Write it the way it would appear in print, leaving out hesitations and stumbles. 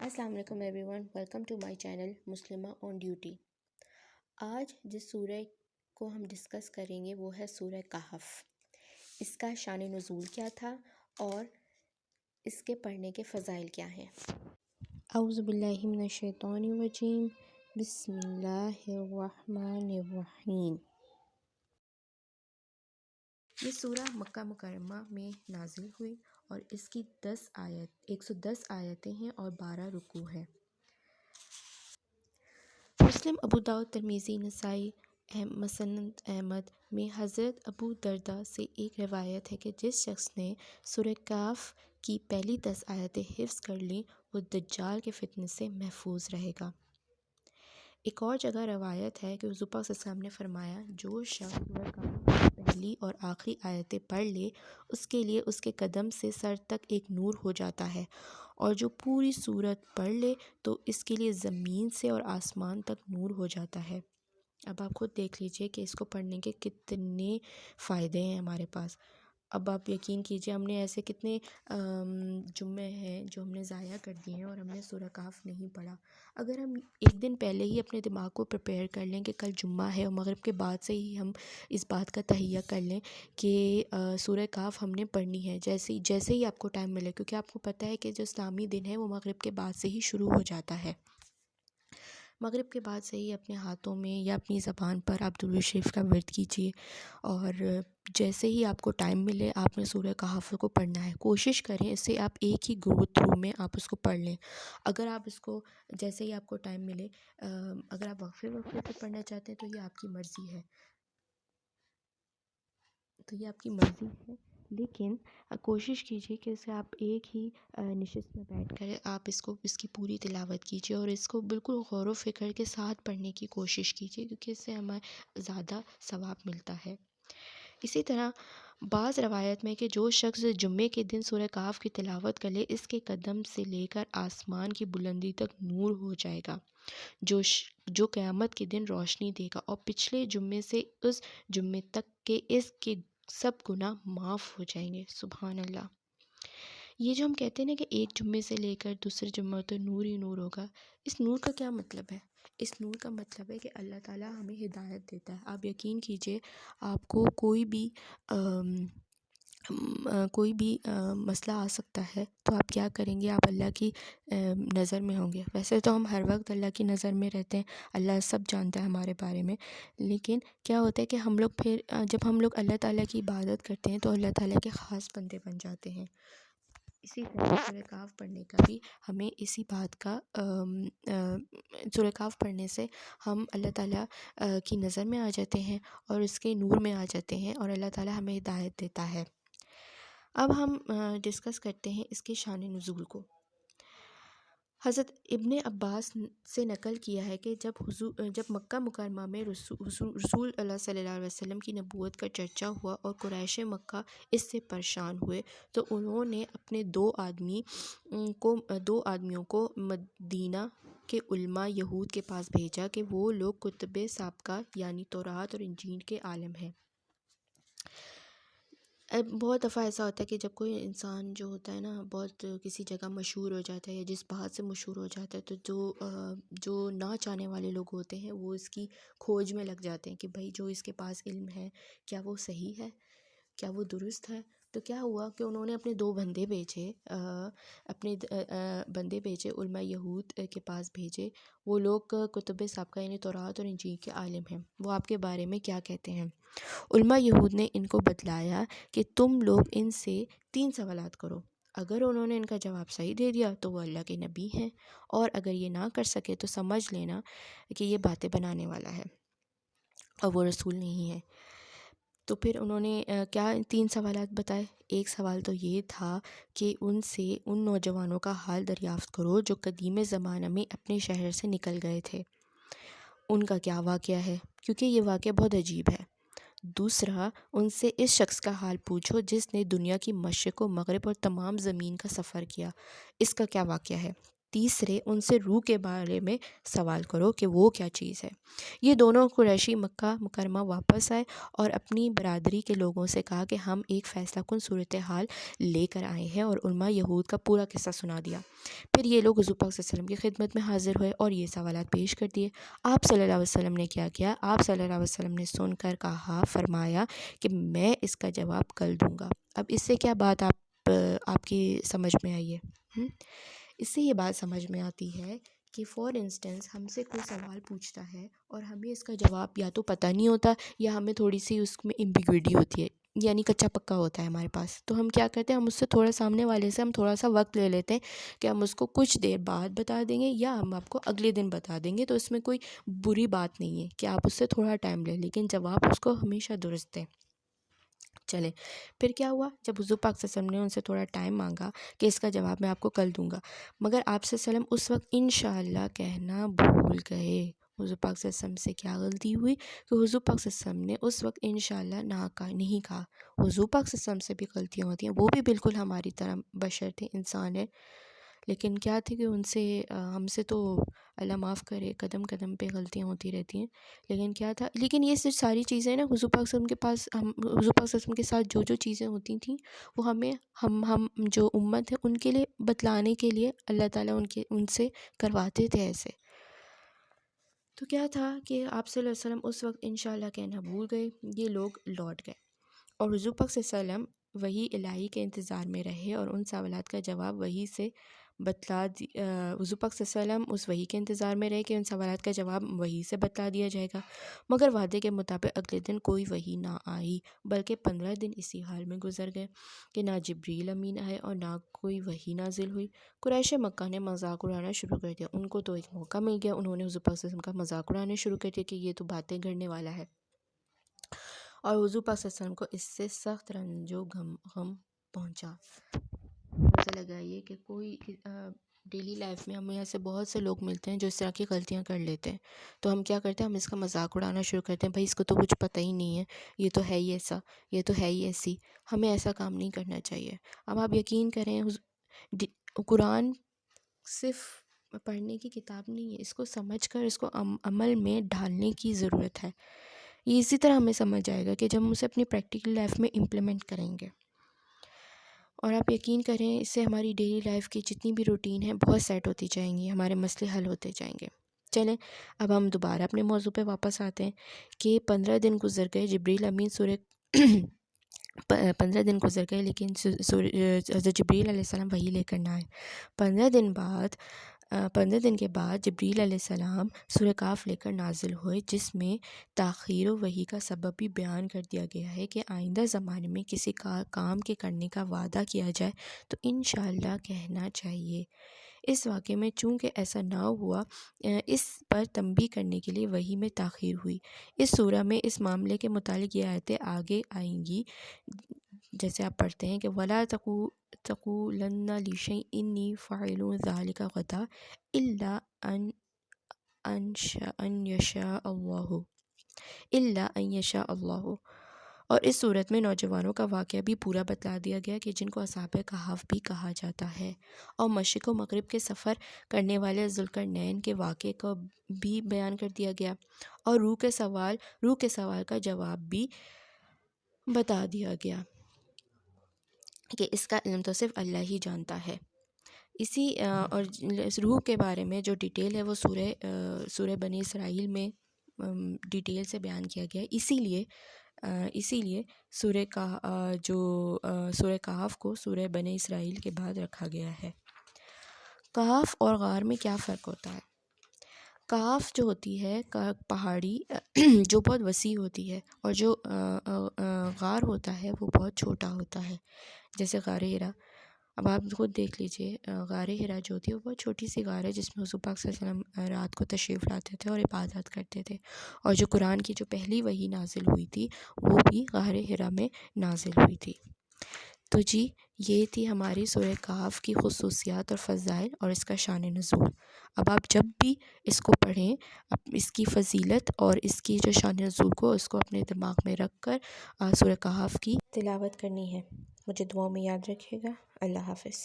السلام علیکم everyone, welcome to my channel Muslima on duty. آج جس سورہ کو ہم ڈسکس کریں گے وہ ہے سورہ کہف۔ اس کا شان نزول کیا تھا اور اس کے پڑھنے کے فضائل کیا ہیں۔ اعوذ باللہ من الشیطان الرجیم، بسم اللہ الرحمن الرحیم۔ یہ سورہ مکہ مکرمہ میں نازل ہوئی اور اس کی 110 آیتیں ہیں اور 12 رکوع ہیں۔ مسلم، ابو داؤد، ترمذی، نسائی، مسند احمد میں حضرت ابو درداء سے ایک روایت ہے کہ جس شخص نے سورہ کہف کی پہلی 10 آیتیں حفظ کر لیں وہ دجال کے فتنے سے محفوظ رہے گا۔ ایک اور جگہ روایت ہے کہ حضور پاک صلی اللہ علیہ وسلم نے فرمایا، جو شخص سورہ کہف کی پہلی اور آخری آیتیں پڑھ لے اس کے لیے اس کے قدم سے سر تک ایک نور ہو جاتا ہے، اور جو پوری سورت پڑھ لے تو اس کے لیے زمین سے اور آسمان تک نور ہو جاتا ہے۔ اب آپ خود دیکھ لیجئے کہ اس کو پڑھنے کے کتنے فائدے ہیں ہمارے پاس۔ اب آپ یقین کیجئے ہم نے ایسے کتنے جمعے ہیں جو ہم نے ضائع کر دیے ہیں اور ہم نے سورہ کہف نہیں پڑھا۔ اگر ہم ایک دن پہلے ہی اپنے دماغ کو پریپیئر کر لیں کہ کل جمعہ ہے اور مغرب کے بعد سے ہی ہم اس بات کا تہیہ کر لیں کہ سورہ کہف ہم نے پڑھنی ہے، جیسے ہی آپ کو ٹائم ملے، کیونکہ آپ کو پتہ ہے کہ جو اسلامی دن ہے وہ مغرب کے بعد سے ہی شروع ہو جاتا ہے۔ مغرب کے بعد سے ہی اپنے ہاتھوں میں یا اپنی زبان پر آپ درود شریف کا ورد کیجیے، اور جیسے ہی آپ کو ٹائم ملے آپ نے سورہ کہف کو پڑھنا ہے۔ کوشش کریں اس سے آپ ایک ہی گو تھرو میں آپ اس کو پڑھ لیں۔ اگر آپ اس کو جیسے ہی آپ کو ٹائم ملے، اگر آپ وقفے سے پڑھنا چاہتے ہیں تو یہ آپ کی مرضی ہے، لیکن کوشش کیجیے کہ اسے آپ ایک ہی نشست میں بیٹھ کر آپ اس کی پوری تلاوت کیجیے اور اس کو بالکل غور و فکر کے ساتھ پڑھنے کی کوشش کیجیے، کیونکہ اس سے ہمیں زیادہ ثواب ملتا ہے۔ اسی طرح بعض روایت میں کہ جو شخص جمعے کے دن سورہ کہف کی تلاوت کر لے اس کے قدم سے لے کر آسمان کی بلندی تک نور ہو جائے گا، جو قیامت کے دن روشنی دے گا، اور پچھلے جمعے سے اس جمعے تک کے اس کے سب گناہ معاف ہو جائیں گے۔ سبحان اللہ۔ یہ جو ہم کہتے ہیں نا کہ ایک جمعے سے لے کر دوسرے جمعے تو نور ہی نور ہوگا، اس نور کا کیا مطلب ہے؟ اس نور کا مطلب ہے کہ اللہ تعالیٰ ہمیں ہدایت دیتا ہے۔ آپ یقین کیجئے آپ کو کوئی بھی مسئلہ آ سکتا ہے تو آپ کیا کریں گے؟ آپ اللہ کی نظر میں ہوں گے۔ ویسے تو ہم ہر وقت اللہ کی نظر میں رہتے ہیں، اللہ سب جانتا ہے ہمارے بارے میں، لیکن کیا ہوتا ہے کہ ہم لوگ پھر جب ہم لوگ اللہ تعالیٰ کی عبادت کرتے ہیں تو اللہ تعالیٰ کے خاص بندے بن جاتے ہیں۔ اسی طرح سورہ کہف پڑھنے کا بھی ہمیں اسی بات کا سورہ کہف پڑھنے سے ہم اللہ تعالیٰ کی نظر میں آ جاتے ہیں اور اس کے نور میں آ جاتے ہیں، اور اللہ تعالیٰ ہمیں ہدایت دیتا ہے۔ اب ہم ڈسکس کرتے ہیں اس کے شان نزول کو۔ حضرت ابن عباس سے نقل کیا ہے کہ جب مکہ مکرمہ میں رسول اللہ صلی اللہ علیہ وسلم کی نبوت کا چرچا ہوا اور قریش مکہ اس سے پریشان ہوئے تو انہوں نے اپنے دو آدمیوں کو مدینہ کے علماء یہود کے پاس بھیجا کہ وہ لوگ کتب سابقہ یعنی تورات اور انجیل کے عالم ہیں۔ بہت دفعہ ایسا ہوتا ہے کہ جب کوئی انسان جو ہوتا ہے نا بہت کسی جگہ مشہور ہو جاتا ہے یا جس بات سے مشہور ہو جاتا ہے تو جو نہ چاہنے والے لوگ ہوتے ہیں وہ اس کی کھوج میں لگ جاتے ہیں کہ بھائی جو اس کے پاس علم ہے کیا وہ صحیح ہے، کیا وہ درست ہے؟ تو کیا ہوا کہ انہوں نے اپنے بندے بھیجے علماء یہود کے پاس بھیجے۔ وہ لوگ کتب سابقہ یعنی تورات اور انجیل کے عالم ہیں، وہ آپ کے بارے میں کیا کہتے ہیں؟ علماء یہود نے ان کو بتلایا کہ تم لوگ ان سے 3 سوالات کرو، اگر انہوں نے ان کا جواب صحیح دے دیا تو وہ اللہ کے نبی ہیں، اور اگر یہ نہ کر سکے تو سمجھ لینا کہ یہ باتیں بنانے والا ہے اور وہ رسول نہیں ہے۔ تو پھر انہوں نے کیا 3 سوالات بتائے؟ ایک سوال تو یہ تھا کہ ان سے ان نوجوانوں کا حال دریافت کرو جو قدیم زمانہ میں اپنے شہر سے نکل گئے تھے، ان کا کیا واقعہ ہے، کیونکہ یہ واقعہ بہت عجیب ہے۔ دوسرا، ان سے اس شخص کا حال پوچھو جس نے دنیا کی مشرق و مغرب اور تمام زمین کا سفر کیا، اس کا کیا واقعہ ہے۔ تیسرے ان سے روح کے بارے میں سوال کرو کہ وہ کیا چیز ہے۔ یہ دونوں قریشی مکہ مکرمہ واپس آئے اور اپنی برادری کے لوگوں سے کہا کہ ہم ایک فیصلہ کن صورتحال لے کر آئے ہیں، اور علماء یہود کا پورا قصہ سنا دیا۔ پھر یہ لوگ حضور پاک صلی اللہ علیہ وسلم کی خدمت میں حاضر ہوئے اور یہ سوالات پیش کر دیے۔ آپ صلی اللہ علیہ وسلم نے کیا کیا؟ آپ صلی اللہ علیہ وسلم نے سن کر کہا، فرمایا کہ میں اس کا جواب کل دوں گا۔ اب اس سے کیا بات آپ کی سمجھ میں آئی ہے؟ اس سے یہ بات سمجھ میں آتی ہے کہ فار انسٹنس ہم سے کوئی سوال پوچھتا ہے اور ہمیں اس کا جواب یا تو پتہ نہیں ہوتا یا ہمیں تھوڑی سی اس میں ایمبیگوٹی ہوتی ہے، یعنی کچا پکا ہوتا ہے ہمارے پاس، تو ہم کیا کرتے ہیں، ہم اس سے تھوڑا سامنے والے سے ہم تھوڑا سا وقت لے لیتے ہیں کہ ہم اس کو کچھ دیر بعد بتا دیں گے یا ہم آپ کو اگلے دن بتا دیں گے، تو اس میں کوئی بری بات نہیں ہے کہ آپ اس سے تھوڑا ٹائم لیں، لیکن جواب اس کو ہمیشہ درست دیں۔ چلیں پھر کیا ہوا، جب حضور پاک صلی اللہ علیہ وسلم نے ان سے تھوڑا ٹائم مانگا کہ اس کا جواب میں آپ کو کل دوں گا، مگر آپ صلی اللہ علیہ وسلم اس وقت انشاءاللہ کہنا بھول گئے۔ حضور پاک صلی اللہ علیہ وسلم سے کیا غلطی ہوئی کہ حضور پاک صلی اللہ علیہ وسلم نے اس وقت انشاءاللہ نہیں کہا۔ حضور پاک صلی اللہ علیہ وسلم سے بھی غلطیاں ہوتی ہیں، وہ بھی بالکل ہماری طرح بشر تھے، انسان ہے، لیکن کیا تھے کہ ان سے ہم سے تو اللہ معاف کرے قدم قدم پہ غلطیاں ہوتی رہتی ہیں، لیکن کیا تھا، لیکن یہ صرف ساری چیزیں نا حضور پاک صلی اللہ علیہ وسلم کے پاس حضور پاک صلی اللہ علیہ وسلم کے ساتھ جو چیزیں ہوتی تھیں وہ ہمیں ہم جو امت ہے ان کے لیے بتلانے کے لیے اللہ تعالیٰ ان سے کرواتے تھے ایسے۔ تو کیا تھا کہ آپ صلی اللہ علیہ وسلم اس وقت انشاءاللہ کہنا بھول گئے، یہ لوگ لوٹ گئے اور حضور پاک صلی اللہ علیہ وسلم وحی الہی کے انتظار میں رہے اور ان سوالات کا جواب وحی سے حضور پاک صلی اللہ علیہ وسلم اس وحی کے انتظار میں رہے کہ ان سوالات کا جواب وحی سے بتلا دیا جائے گا، مگر وعدے کے مطابق اگلے دن کوئی وحی نہ آئی، بلکہ 15 دن اسی حال میں گزر گئے کہ نہ جبریل امین آئے اور نہ کوئی وحی نازل ہوئی۔ قریش مکہ نے مذاق اڑانا شروع کر دیا، ان کو تو ایک موقع مل گیا، انہوں نے حضور پاک صلی اللہ علیہ وسلم کا مذاق اڑانے شروع کر دیا کہ یہ تو باتیں گھڑنے والا ہے، اور حضور پاک صلی اللہ علیہ وسلم کو اس سے سخت رنج و غم پہنچا۔ اندازہ لگائیے کہ کوئی ڈیلی لائف میں ہمیں ایسے بہت سے لوگ ملتے ہیں جو اس طرح کی غلطیاں کر لیتے ہیں، تو ہم کیا کرتے ہیں، ہم اس کا مذاق اڑانا شروع کرتے ہیں، بھائی اس کو تو کچھ پتہ ہی نہیں ہے، یہ تو ہے ہی ایسا، یہ تو ہے ہی ایسی۔ ہمیں ایسا کام نہیں کرنا چاہیے۔ اب آپ یقین کریں، قرآن صرف پڑھنے کی کتاب نہیں ہے، اس کو سمجھ کر اس کو عمل میں ڈھالنے کی ضرورت ہے۔ یہ اسی طرح ہمیں سمجھ آئے گا کہ جب ہم اسے اپنی پریکٹیکل لائف میں امپلیمنٹ کریں گے، اور آپ یقین کریں اس سے ہماری ڈیلی لائف کی جتنی بھی روٹین ہے بہت سیٹ ہوتی جائیں گی، ہمارے مسئلے حل ہوتے جائیں گے۔ چلیں اب ہم دوبارہ اپنے موضوع پہ واپس آتے ہیں کہ 15 دن گزر گئے، جبریل امین 15 دن گزر گئے لیکن حضرت جبریل علیہ السلام وحی لے کر نہ آئے۔ 15 دن کے بعد جبریل علیہ السلام سورہ کہف لے کر نازل ہوئے، جس میں تاخیر و وحی کا سبب بھی بیان کر دیا گیا ہے کہ آئندہ زمانے میں کسی کام کے کرنے کا وعدہ کیا جائے تو انشاءاللہ کہنا چاہیے۔ اس واقعے میں چونکہ ایسا نہ ہوا، اس پر تنبیہ کرنے کے لیے وحی میں تاخیر ہوئی۔ اس سورہ میں اس معاملے کے متعلق یہ آیتیں آگے آئیں گی، جیسے آپ پڑھتے ہیں کہ وَلَا تَقُولَنَّ لِشَيْءٍ إِنِّي فَاعِلٌ ذَلِكَ غَدًا إِلَّا أَن يَشَاءَ اللَّهُ۔ اور اس صورت میں نوجوانوں کا واقعہ بھی پورا بتلا دیا گیا کہ جن کو اصحاب کہف بھی کہا جاتا ہے، اور مشرق و مغرب کے سفر کرنے والے ذوالقرنین کے واقعے کو بھی بیان کر دیا گیا، اور روح کے سوال کا جواب بھی بتا دیا گیا کہ اس کا علم تو صرف اللہ ہی جانتا ہے۔ اور روح کے بارے میں جو ڈیٹیل ہے وہ سورہ بنی اسرائیل میں ڈیٹیل سے بیان کیا گیا ہے، اسی لیے سورہ کہف کو سورہ بنی اسرائیل کے بعد رکھا گیا ہے۔ کہف اور غار میں کیا فرق ہوتا ہے؟ کہف جو ہوتی ہے پہاڑی جو بہت وسیع ہوتی ہے، اور جو غار ہوتا ہے وہ بہت چھوٹا ہوتا ہے، جیسے غار حرا۔ اب آپ خود دیکھ لیجئے، غار حرا جو ہوتی ہے وہ بہت چھوٹی سی غار ہے جس میں حضور پاک صلی اللہ علیہ وسلم رات کو تشریف لاتے تھے اور عبادت کرتے تھے، اور جو قرآن کی جو پہلی وحی نازل ہوئی تھی وہ بھی غار حرا میں نازل ہوئی تھی۔ تو جی یہ تھی ہماری سورہ کہف کی خصوصیات اور فضائل اور اس کا شان نزول۔ اب آپ جب بھی اس کو پڑھیں، اس کی فضیلت اور اس کی جو شان نزول کو اس کو اپنے دماغ میں رکھ کر سورہ کہف کی تلاوت کرنی ہے۔ مجھے دعاؤں میں یاد رکھیے گا۔ اللہ حافظ۔